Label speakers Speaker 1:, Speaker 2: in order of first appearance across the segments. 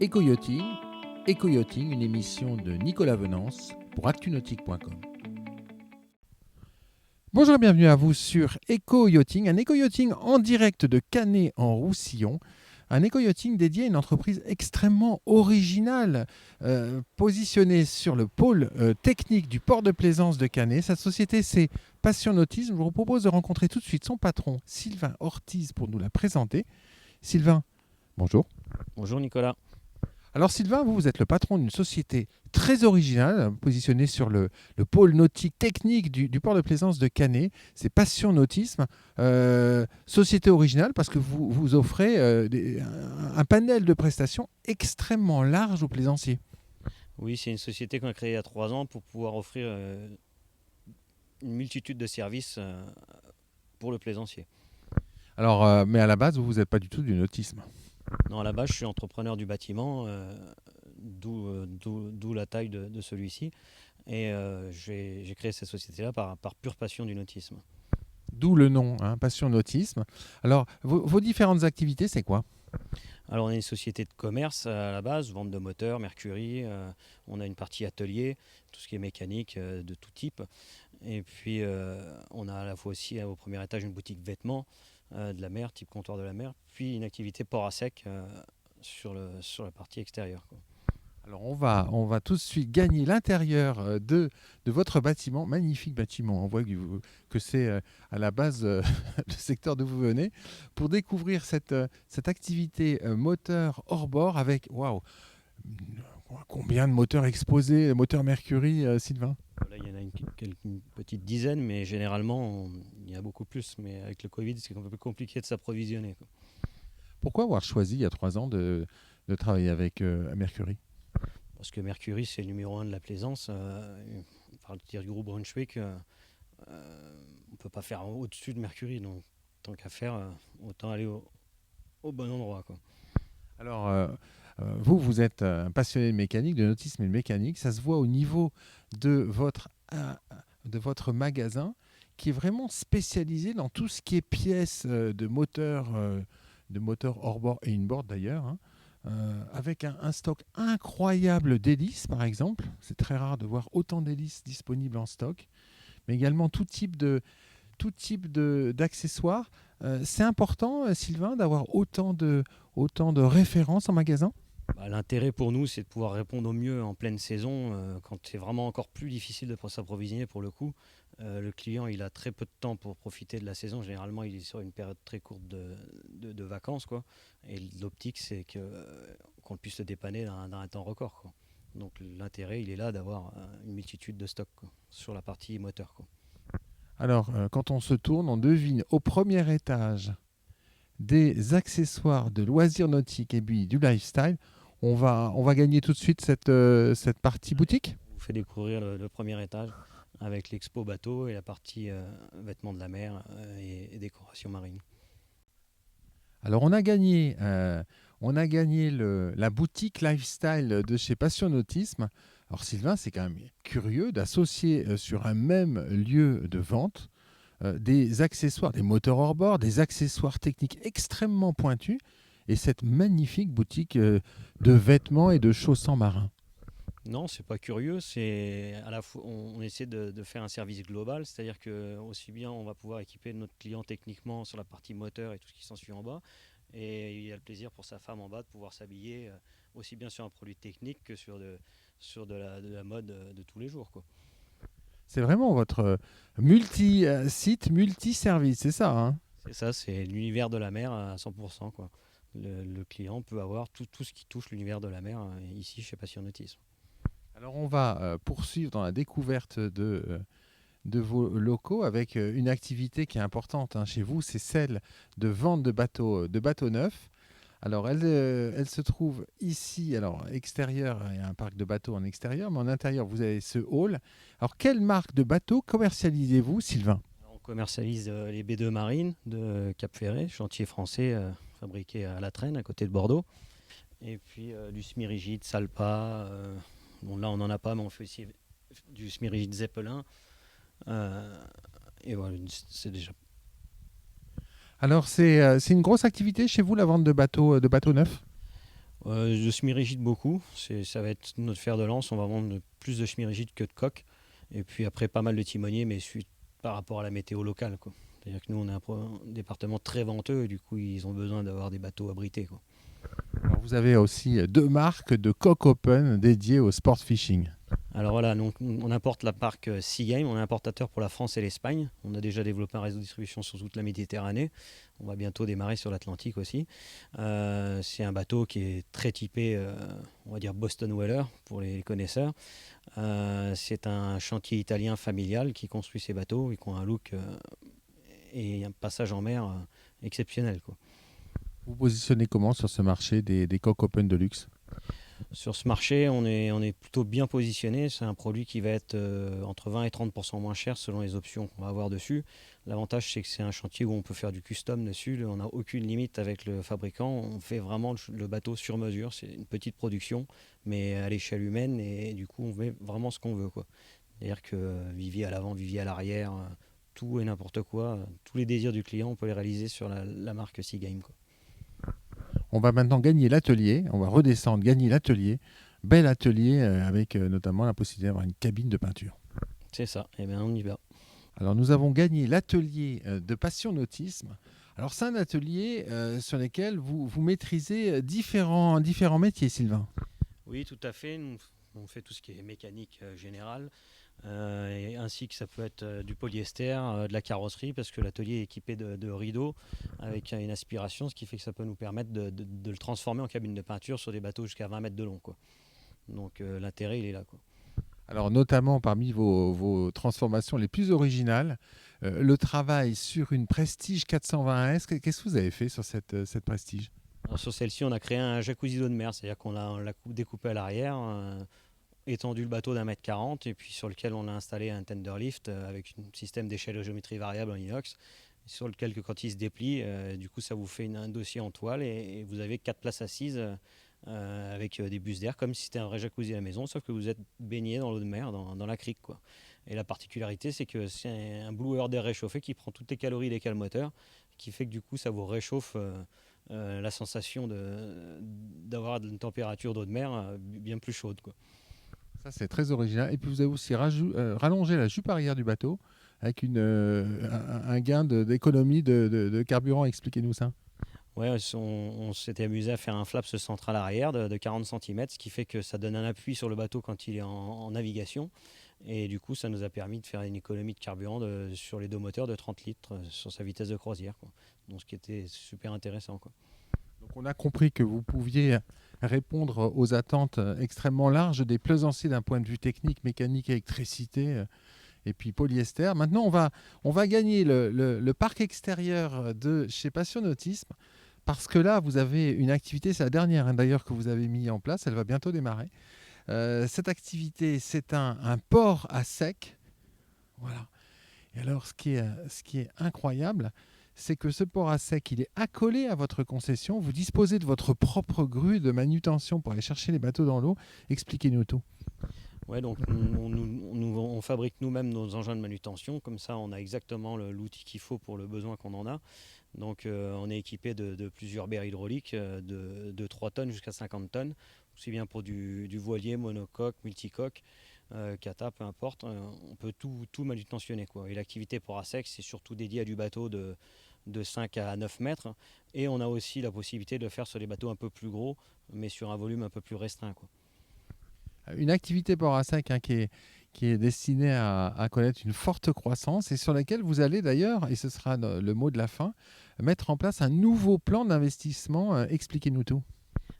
Speaker 1: Éco-yachting, Éco-yachting, une émission de Nicolas Venance pour actunautique.com. Bonjour et bienvenue à vous sur Éco-yachting, un éco-yachting en direct de Canet en Roussillon. Un éco-yachting dédié à une entreprise extrêmement originale, positionnée sur le pôle technique du port de plaisance de Canet. Sa société, c'est Passion Nautisme. Je vous propose de rencontrer tout de suite son patron, Sylvain Ortiz, pour nous la présenter. Sylvain, bonjour.
Speaker 2: Bonjour Nicolas.
Speaker 1: Alors Sylvain, vous êtes le patron d'une société très originale, positionnée sur le pôle nautique technique du port de plaisance de Canet. C'est Passion Nautisme, société originale parce que vous offrez un panel de prestations extrêmement large aux plaisanciers.
Speaker 2: Oui, c'est une société qu'on a créée il y a 3 ans pour pouvoir offrir une multitude de services pour le plaisancier.
Speaker 1: Alors, mais à la base, vous n'êtes pas du tout du nautisme.
Speaker 2: Non, à la base, je suis entrepreneur du bâtiment, d'où la taille de celui-ci. Et j'ai créé cette société-là par pure passion du nautisme.
Speaker 1: D'où le nom, Passion Nautisme. Alors, vos différentes activités, c'est quoi ?
Speaker 2: Alors, on est une société de commerce à la base, vente de moteurs, Mercury. On a une partie atelier, tout ce qui est mécanique de tout type. Et puis, on a à la fois aussi au premier étage une boutique vêtements de la mer, type comptoir de la mer, puis une activité port à sec sur la partie extérieure, quoi.
Speaker 1: Alors on va tout de suite gagner l'intérieur de votre bâtiment, magnifique bâtiment. On voit que c'est à la base le secteur d'où vous venez, pour découvrir cette activité moteur hors bord avec, waouh, combien de moteurs exposés, moteurs Mercury, Sylvain ?
Speaker 2: Là, il y en a une petite dizaine, mais généralement, il y a beaucoup plus. Mais avec le Covid, c'est un peu plus compliqué de s'approvisionner, quoi.
Speaker 1: Pourquoi avoir choisi il y a 3 ans de travailler avec Mercury ?
Speaker 2: Parce que Mercury, c'est le numéro 1 de la plaisance. On parle du groupe Brunswick. On ne peut pas faire au-dessus de Mercury. Donc, tant qu'à faire, autant aller au bon endroit, quoi.
Speaker 1: Alors, vous êtes un passionné de mécanique, de nautisme et de mécanique. Ça se voit au niveau de votre magasin qui est vraiment spécialisé dans tout ce qui est pièces de moteurs hors-bord et inboard d'ailleurs, avec un stock incroyable d'hélices par exemple. C'est très rare de voir autant d'hélices disponibles en stock, mais également tout type d'accessoires. C'est important, Sylvain, d'avoir autant de références en magasin ?
Speaker 2: L'intérêt pour nous, c'est de pouvoir répondre au mieux en pleine saison, quand c'est vraiment encore plus difficile de s'approvisionner pour le coup. Le client, il a très peu de temps pour profiter de la saison. Généralement, il est sur une période très courte de vacances, quoi. Et l'optique, c'est qu'on puisse le dépanner dans un temps record, quoi. Donc l'intérêt, il est là d'avoir une multitude de stocks, quoi, sur la partie moteur, quoi.
Speaker 1: Alors, quand on se tourne, on devine au premier étage des accessoires de loisirs nautiques et puis du lifestyle. On va gagner tout de suite cette partie boutique.
Speaker 2: Je vous fais découvrir le premier étage avec l'expo bateau et la partie vêtements de la mer et décoration marine.
Speaker 1: Alors, on a gagné la boutique lifestyle de chez Passion Nautisme. Alors, Sylvain, c'est quand même curieux d'associer sur un même lieu de vente des accessoires, des moteurs hors-bord, des accessoires techniques extrêmement pointus et cette magnifique boutique de vêtements et de chaussons marins.
Speaker 2: Non, c'est pas curieux, c'est à la fois on essaie de faire un service global, c'est-à-dire que aussi bien on va pouvoir équiper notre client techniquement sur la partie moteur et tout ce qui s'ensuit en bas, et il y a le plaisir pour sa femme en bas de pouvoir s'habiller aussi bien sur un produit technique que sur de la mode de tous les jours, quoi.
Speaker 1: C'est vraiment votre multi-site, multi-service, c'est ça, hein ?
Speaker 2: C'est ça, c'est l'univers de la mer à 100%, quoi. Le client peut avoir tout ce qui touche l'univers de la mer ici chez Passion Nautisme.
Speaker 1: Alors on va poursuivre dans la découverte de vos locaux avec une activité qui est importante chez vous, c'est celle de vente de bateaux neufs. Alors elle se trouve ici, alors extérieur, il y a un parc de bateaux en extérieur, mais en intérieur vous avez ce hall. Alors quelle marque de bateaux commercialisez-vous, Sylvain ?
Speaker 2: On commercialise les B2 Marine de Cap-Ferré, chantier français fabriqué à La Traîne, à côté de Bordeaux. Et puis du semi-rigide, Salpa. Bon, là, on n'en a pas, mais on fait aussi du semi-rigide Zeppelin. Et voilà, c'est déjà.
Speaker 1: Alors c'est une grosse activité chez vous, la vente de bateaux neufs ?
Speaker 2: De semi-rigide beaucoup, ça va être notre fer de lance, on va vendre plus de semi-rigide que de coque. Et puis après pas mal de timoniers, mais par rapport à la météo locale, quoi. C'est-à-dire que nous on est un département très venteux et du coup ils ont besoin d'avoir des bateaux abrités, quoi.
Speaker 1: Alors, vous avez aussi 2 marques de coque open dédiées au sport fishing.
Speaker 2: Alors voilà, donc on importe la marque Seagame, on est importateur pour la France et l'Espagne. On a déjà développé un réseau de distribution sur toute la Méditerranée. On va bientôt démarrer sur l'Atlantique aussi. C'est un bateau qui est très typé, on va dire Boston Whaler pour les connaisseurs. C'est un chantier italien familial qui construit ces bateaux et qui ont un look et un passage en mer exceptionnel, quoi.
Speaker 1: Vous positionnez comment sur ce marché des coques open de luxe?
Speaker 2: Sur ce marché, on est plutôt bien positionné. C'est un produit qui va être entre 20 et 30% moins cher selon les options qu'on va avoir dessus. L'avantage, c'est que c'est un chantier où on peut faire du custom dessus. On n'a aucune limite avec le fabricant. On fait vraiment le bateau sur mesure. C'est une petite production, mais à l'échelle humaine. Et du coup, on met vraiment ce qu'on veut, quoi. C'est-à-dire que vivier à l'avant, vivier à l'arrière, tout et n'importe quoi. Tous les désirs du client, on peut les réaliser sur la marque Seagame, quoi.
Speaker 1: On va maintenant gagner l'atelier, on va redescendre, gagner l'atelier. Bel atelier avec notamment la possibilité d'avoir une cabine de peinture.
Speaker 2: C'est ça. Et bien, on y va.
Speaker 1: Alors nous avons gagné l'atelier de Passion Nautisme. Alors c'est un atelier sur lequel vous maîtrisez différents métiers, Sylvain.
Speaker 2: Oui, tout à fait. Nous, on fait tout ce qui est mécanique générale, et ainsi que ça peut être du polyester, de la carrosserie, parce que l'atelier est équipé de rideaux avec une aspiration, ce qui fait que ça peut nous permettre de le transformer en cabine de peinture sur des bateaux jusqu'à 20 mètres de long, quoi. Donc l'intérêt, il est là, quoi.
Speaker 1: Alors notamment parmi vos transformations les plus originales, le travail sur une Prestige 420S. Qu'est-ce que vous avez fait sur cette Prestige?
Speaker 2: Alors, sur celle-ci, on a créé un jacuzzi d'eau de mer, c'est-à-dire on l'a découpé à l'arrière, étendu le bateau d'1,40 m et puis sur lequel on a installé un tender lift avec un système d'échelle de géométrie variable en inox, sur lequel quand il se déplie, du coup ça vous fait un dossier en toile et vous avez 4 places assises avec des busses d'air comme si c'était un vrai jacuzzi à la maison, sauf que vous êtes baigné dans l'eau de mer, dans la crique, quoi. Et la particularité, c'est que c'est un blower d'air réchauffé qui prend toutes les calories des calmoteurs, qui fait que du coup ça vous réchauffe la sensation d'avoir une température d'eau de mer bien plus chaude, quoi.
Speaker 1: Ça, c'est très original. Et puis, vous avez aussi rallongé la jupe arrière du bateau avec un gain d'économie de carburant. Expliquez-nous ça.
Speaker 2: Ouais, on s'était amusé à faire un flaps central arrière de 40 cm, ce qui fait que ça donne un appui sur le bateau quand il est en navigation. Et du coup, ça nous a permis de faire une économie de carburant sur les 2 moteurs de 30 litres sur sa vitesse de croisière, quoi. Donc, ce qui était super intéressant, quoi.
Speaker 1: Donc, on a compris que vous pouviez répondre aux attentes extrêmement larges des plaisanciers d'un point de vue technique, mécanique, électricité et puis polyester. Maintenant, on va gagner le parc extérieur de chez Passion Nautisme. Parce que là, vous avez une activité, c'est la dernière d'ailleurs que vous avez mis en place, elle va bientôt démarrer. Cette activité, c'est un port à sec. Voilà. Et alors, ce qui est incroyable, c'est que ce port à sec, il est accolé à votre concession. Vous disposez de votre propre grue de manutention pour aller chercher les bateaux dans l'eau. Expliquez-nous tout.
Speaker 2: Ouais, donc on fabrique nous-mêmes nos engins de manutention, comme ça on a exactement l'outil qu'il faut pour le besoin qu'on en a. Donc on est équipé de plusieurs berres hydrauliques de 3 tonnes jusqu'à 50 tonnes, aussi bien pour du voilier, monocoque, multicoque, cata, peu importe. On peut tout manutentionner, quoi. Et l'activité port à sec, c'est surtout dédié à du bateau de 5 à 9 mètres. Et on a aussi la possibilité de le faire sur des bateaux un peu plus gros, mais sur un volume un peu plus restreint, quoi.
Speaker 1: Une activité port à sec qui est destinée à connaître une forte croissance et sur laquelle vous allez d'ailleurs, et ce sera le mot de la fin, mettre en place un nouveau plan d'investissement. Expliquez-nous tout.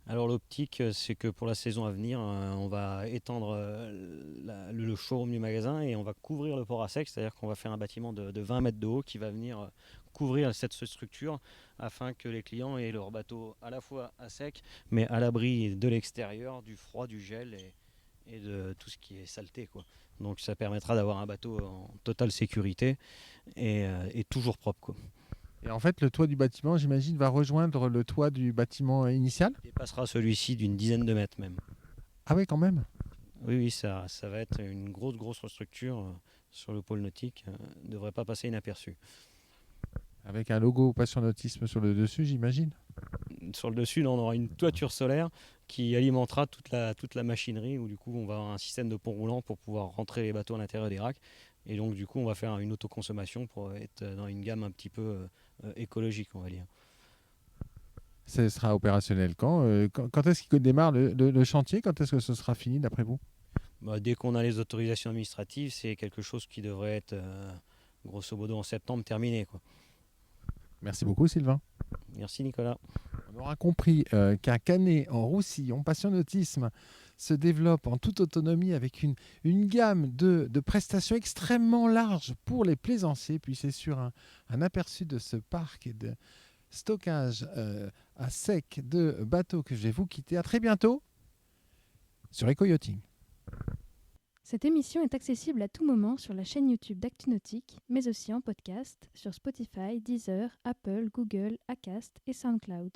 Speaker 2: Alors l'optique, c'est que pour la saison à venir, on va étendre le showroom du magasin et on va couvrir le port à sec, c'est-à-dire qu'on va faire un bâtiment de 20 mètres de haut qui va venir couvrir cette structure afin que les clients aient leur bateau à la fois à sec, mais à l'abri de l'extérieur, du froid, du gel et de tout ce qui est saleté, quoi. Donc ça permettra d'avoir un bateau en totale sécurité et toujours propre, quoi.
Speaker 1: Et en fait, le toit du bâtiment, j'imagine, va rejoindre le toit du bâtiment initial.
Speaker 2: Il dépassera celui-ci d'une dizaine de mètres même.
Speaker 1: Ah oui, quand même.
Speaker 2: Oui, oui, ça va être une grosse structure sur le pôle nautique. Ne devrait pas passer inaperçu.
Speaker 1: Avec un logo Passion Nautisme sur le dessus, j'imagine.
Speaker 2: Sur le dessus, là, on aura une toiture solaire qui alimentera toute la machinerie, où du coup on va avoir un système de pont roulant pour pouvoir rentrer les bateaux à l'intérieur des racks. Et donc du coup on va faire une autoconsommation pour être dans une gamme un petit peu écologique, on va dire.
Speaker 1: Ce sera opérationnel quand est-ce qu'il démarre le chantier? Quand est-ce que ce sera fini d'après vous?
Speaker 2: Dès qu'on a les autorisations administratives, c'est quelque chose qui devrait être grosso modo en septembre terminé, quoi.
Speaker 1: Merci beaucoup Sylvain.
Speaker 2: Merci Nicolas.
Speaker 1: On aura compris qu'un Canet en Roussillon, Passionautisme, se développe en toute autonomie avec une gamme de prestations extrêmement large pour les plaisanciers. Puis c'est sur un aperçu de ce parc et de stockage à sec de bateaux que je vais vous quitter. À très bientôt sur Eco-Yachting.
Speaker 3: Cette émission est accessible à tout moment sur la chaîne YouTube d'ActuNautique, mais aussi en podcast sur Spotify, Deezer, Apple, Google, Acast et SoundCloud.